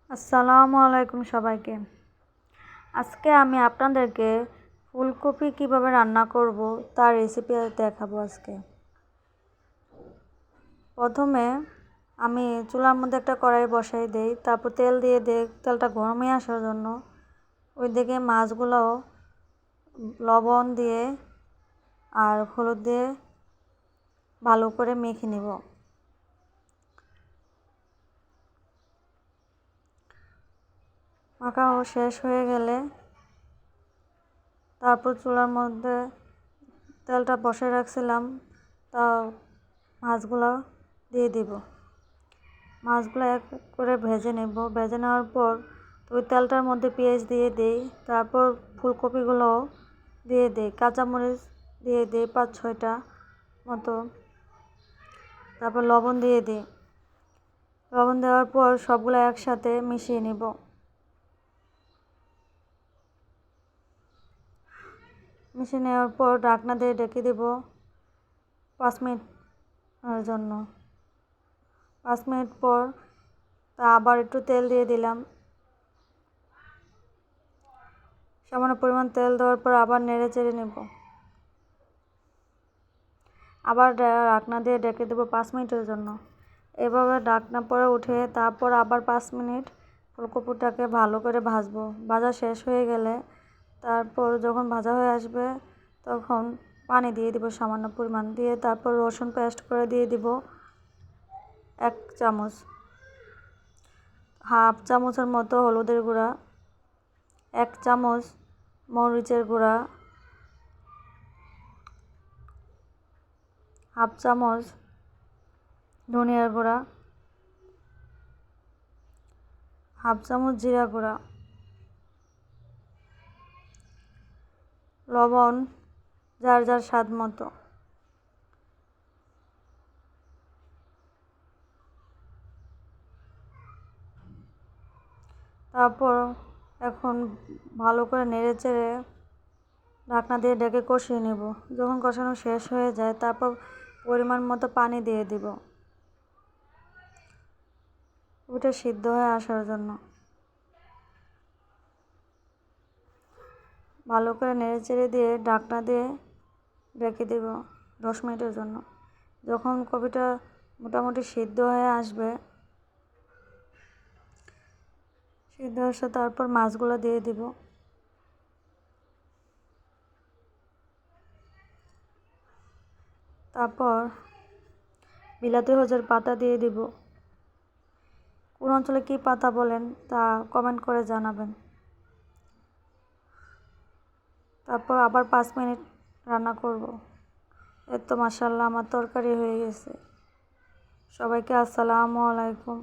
আসসালামু আলাইকুম সবাইকে। আজকে আমি আপনাদেরকে ফুলকপি কিভাবে রান্না করব তার রেসিপি দেখাবো আজকে। প্রথমে আমি চুলার মধ্যে একটা কড়াই বসাই দেই, তারপর তেল দিয়ে দেই। তেলটা গরম হয়ে আসার জন্য ওইদিকে মাছগুলো লবণ দিয়ে আর হলুদ দিয়ে ভালো করে মেখে নিব। মাখাও শেষ হয়ে গেলে তারপর চুলার মধ্যে তেলটা বসে রাখছিলাম, তা মাছগুলো দিয়ে দিব। মাছগুলো এক করে ভেজে নেব। ভেজে নেওয়ার পর ওই তেলটার মধ্যে পেঁয়াজ দিয়ে দিই, তারপর ফুলকপিগুলো দিয়ে দিই, কাঁচামরিচ দিয়ে দিই 5-6টা মতো, তারপর লবণ দিয়ে দিই। লবণ দেওয়ার পর সবগুলো একসাথে মিশিয়ে নেব। মিশিয়ে নেওয়ার পর ঢাকনা দিয়ে ঢেকে দেব 5 মিনিটের জন্য। 5 মিনিট পর আবার একটু তেল দিয়ে দিলাম। সামান্য পরিমাণ তেল দেওয়ার পর আবার নেড়ে চেড়ে নেব। আবার ঢাকনা দিয়ে ঢেকে দেবো 5 মিনিটের জন্য। এভাবে ঢাকনা পরে উঠে তারপর আবার 5 মিনিট ফুলকপিটাকে ভালো করে ভাজবো। ভাজা শেষ হয়ে গেলে তারপর যখন ভাজা হয়ে আসবে তখন পানি দিয়ে দিব সামান্য পরিমাণ, দিয়ে তারপর রসুন পেস্ট করে দিয়ে দিব 1 চামচ, হাফ চামচের মতো হলুদের গুঁড়া, 1 চামচ মরিচের গুঁড়া, হাফ চামচ ধনিয়ার গুঁড়া, হাফ চামচ জিরা গুঁড়া, লবণ যার যার স্বাদ মতো। তারপর এখন ভালো করে নেড়ে চেড়ে ঢাকনা দিয়ে ঢেকে কষিয়ে নেব। যখন কষানো শেষ হয়ে যায় তারপর পরিমাণ মতো পানি দিয়ে দিব ওটা সিদ্ধ হয়ে আসার জন্য। ভালো করে নেড়ে চেড়ে দিয়ে ঢাকনা দিয়ে ঢেকে দেব 10 মিনিটের জন্য। যখন কপিটা মোটামুটি সিদ্ধ হয়ে আসবে, সিদ্ধ আসে তারপর মাছগুলো দিয়ে দিব। তারপর বিলাতি হজের পাতা দিয়ে দিব। কোন অঞ্চলে কী পাতা বলেন তা কমেন্ট করে জানাবেন। তারপর আবার 5 মিনিট রান্না করব। এই তো মাশাআল্লাহ আমার তরকারি হয়ে গেছে। সবাইকে আসসালামু আলাইকুম।